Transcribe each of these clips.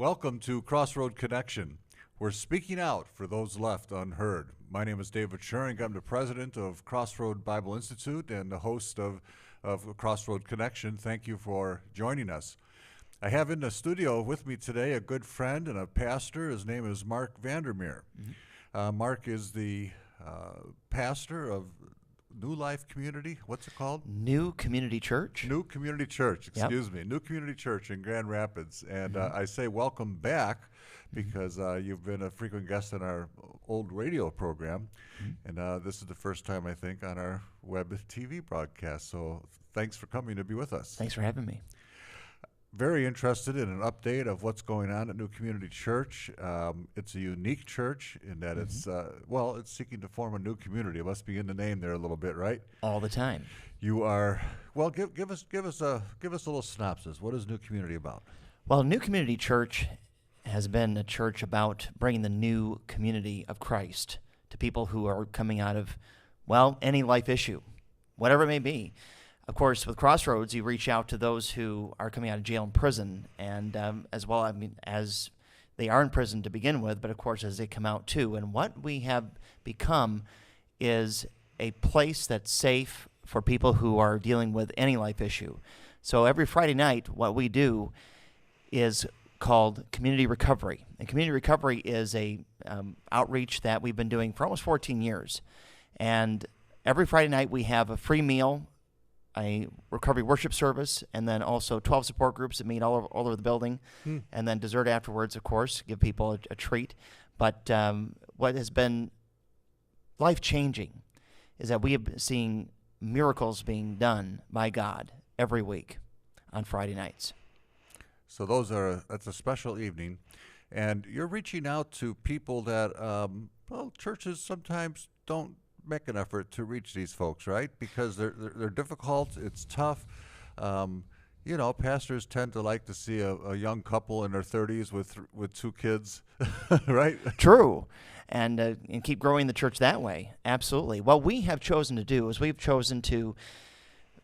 Welcome to Crossroad Connection. We're speaking out for those left unheard. My name is David Schuring. I'm the president of Crossroad Bible Institute and the host of Crossroad Connection. Thank you for joining us. I have in the studio with me today a good friend and a pastor. His name is Mark Vandermeer. Mark is the pastor of New Life Community. What's it called? New Community Church. New Community Church, excuse me. New Community Church in Grand Rapids. And I say welcome back because you've been a frequent guest on our old radio program. And this is the first time, I think, on our web TV broadcast. So thanks for coming to be with us. Thanks for having me. Very interested in an update of what's going on at New Community Church. It's a unique church in that it's seeking to form a new community. It must be in the name there a little bit, right? All the time. You are give us a little synopsis. What is New Community about? Well, New Community Church has been a church about bringing the new community of Christ to people who are coming out of, any life issue, whatever it may be. Of course, with Crossroads, you reach out to those who are coming out of jail and prison, and as they are in prison to begin with, but of course as they come out too. And what we have become is a place that's safe for people who are dealing with any life issue. So every Friday night, what we do is called Community Recovery. And Community Recovery is a outreach that we've been doing for almost 14 years. And every Friday night we have a free meal, a recovery worship service, and then also 12 support groups that meet all over the building, and then dessert afterwards, of course, give people a treat. But what has been life-changing is that we have been seeing miracles being done by God every week on Friday nights. So that's a special evening, and you're reaching out to people that, churches sometimes don't make an effort to reach these folks, right? Because they're difficult. It's tough. Pastors tend to like to see a young couple in their 30s with two kids, right? True, and keep growing the church that way. Absolutely. What we have chosen to do is we've chosen to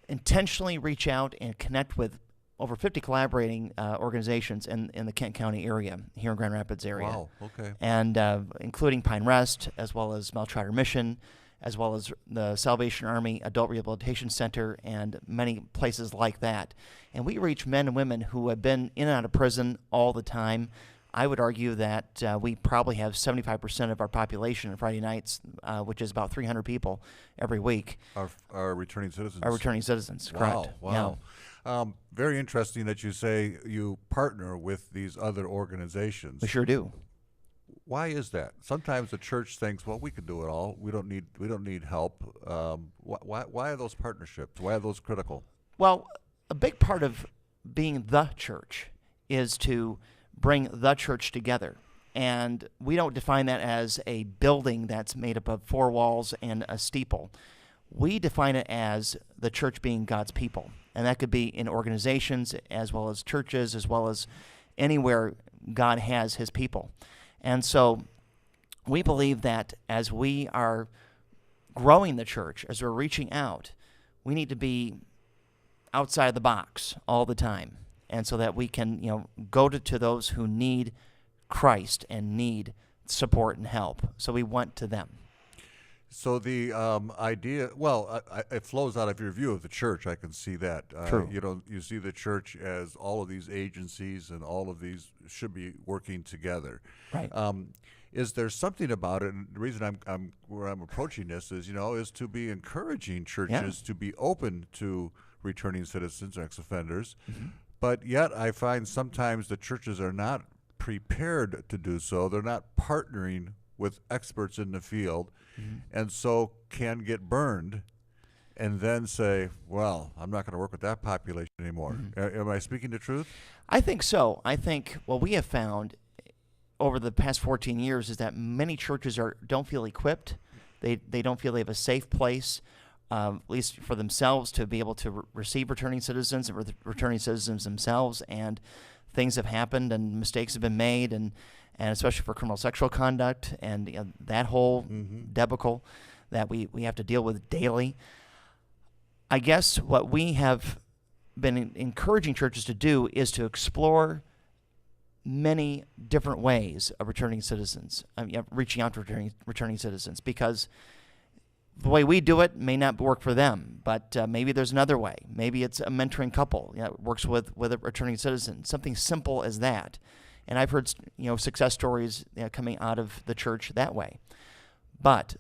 intentionally reach out and connect with over 50 collaborating organizations in the Kent County area, here in Grand Rapids area. Wow, okay. And including Pine Rest, as well as Mount Trotter Mission, as well as the Salvation Army Adult Rehabilitation Center, and many places like that. And we reach men and women who have been in and out of prison all the time. I would argue that we probably have 75% of our population on Friday nights, which is about 300 people every week. Our returning citizens. Our returning citizens, correct. Wow. Yeah. Very interesting that you say you partner with these other organizations. We sure do. Why is that? Sometimes the church thinks, well, we can do it all. We don't need help. Why are those partnerships? Why are those critical? Well, a big part of being the church is to bring the church together. And we don't define that as a building that's made up of four walls and a steeple. We define it as the church being God's people. And that could be in organizations as well as churches, as well as anywhere God has his people. And so we believe that as we are growing the church, as we're reaching out, we need to be outside the box all the time. And so that we can, go to those who need Christ and need support and help. So we went to them. So the idea, it flows out of your view of the church. I can see that. True. You see the church as all of these agencies, and all of these should be working together. Right. Is there something about it? And the reason I'm approaching this is to be encouraging churches to be open to returning citizens or ex-offenders, but yet I find sometimes the churches are not prepared to do so. They're not partnering with experts in the field, and so can get burned and then say, well, I'm not going to work with that population anymore. Am I speaking the truth? I think so. I think what we have found over the past 14 years is that many churches don't feel equipped. They don't feel they have a safe place, at least for themselves, to be able to receive returning citizens and returning citizens themselves. And things have happened and mistakes have been made, and especially for criminal sexual conduct and that whole debacle that we have to deal with daily. I guess what we have been encouraging churches to do is to explore many different ways of returning citizens, reaching out to returning citizens, because the way we do it may not work for them, but maybe there's another way. Maybe it's a mentoring couple, works with a returning citizen, something simple as that. And I've heard success stories coming out of the church that way. But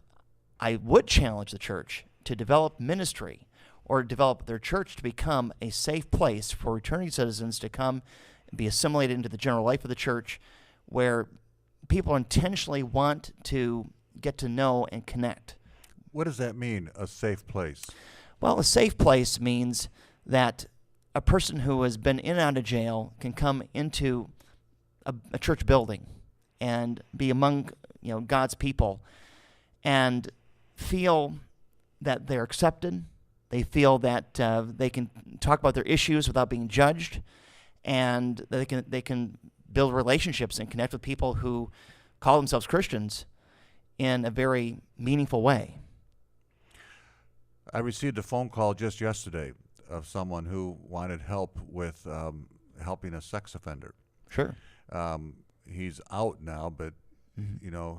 I would challenge the church to develop ministry or develop their church to become a safe place for returning citizens to come and be assimilated into the general life of the church, where people intentionally want to get to know and connect. What does that mean, a safe place? Well, a safe place means that a person who has been in and out of jail can come into a church building and be among God's people and feel that they're accepted. They feel that they can talk about their issues without being judged, and that they can build relationships and connect with people who call themselves Christians in a very meaningful way. I received a phone call just yesterday of someone who wanted help with helping a sex offender. Sure. He's out now, but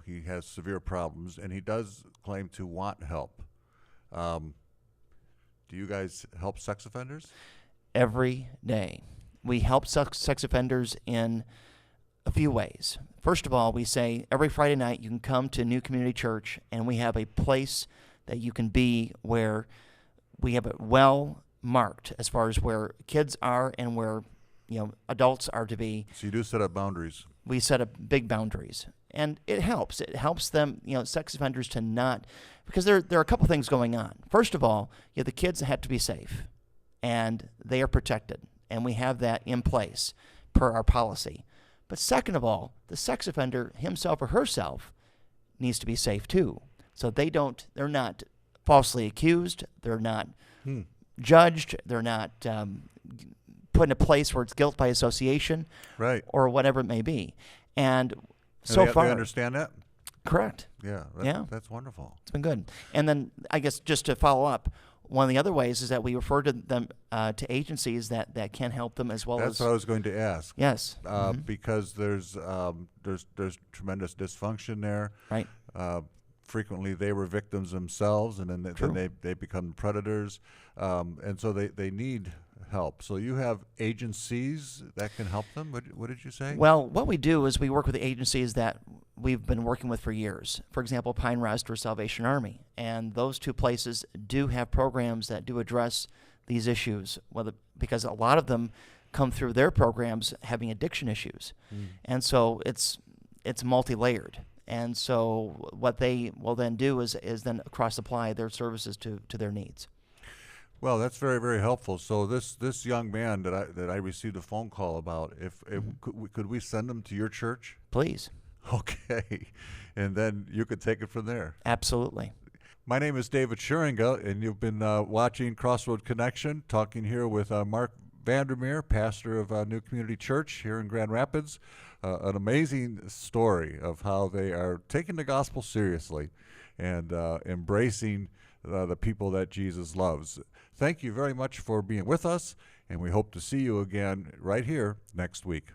he has severe problems, and he does claim to want help. Do you guys help sex offenders? Every day. We help sex offenders in a few ways. First of all, we say every Friday night you can come to New Community Church, and we have a place that you can be where we have it well marked as far as where kids are and where adults are to be. So you do set up boundaries. We set up big boundaries, and it helps. It helps them, sex offenders, to not, because there are a couple things going on. First of all, the kids have to be safe, and they are protected, and we have that in place per our policy. But second of all, the sex offender himself or herself needs to be safe too. So they're not falsely accused, they're not judged, they're not put in a place where it's guilt by association, right, or whatever it may be. And so far, they understand that? Correct. Yeah, that's wonderful. It's been good. And then I guess just to follow up, one of the other ways is that we refer to them to agencies that can help them as well. That's what I was going to ask. Yes. Because there's tremendous dysfunction there. Right. Frequently they were victims themselves, and then they become predators, and so they need help. So you have agencies that can help them. What did you say? Well, what we do is we work with the agencies that we've been working with for years. For example, Pine Rest or Salvation Army, and those two places do have programs that do address these issues, because a lot of them come through their programs having addiction issues, and so it's multi-layered. And so what they will then do is then cross-apply their services to their needs. Well, that's very, very helpful. So this young man that I received a phone call about, could we send him to your church? Please. Okay, and then you could take it from there. Absolutely. My name is David Schuringa, and you've been watching Crossroad Connection, talking here with Mark Vandermeer, pastor of New Community Church here in Grand Rapids. An amazing story of how they are taking the gospel seriously and embracing the people that Jesus loves. Thank you very much for being with us, and we hope to see you again right here next week.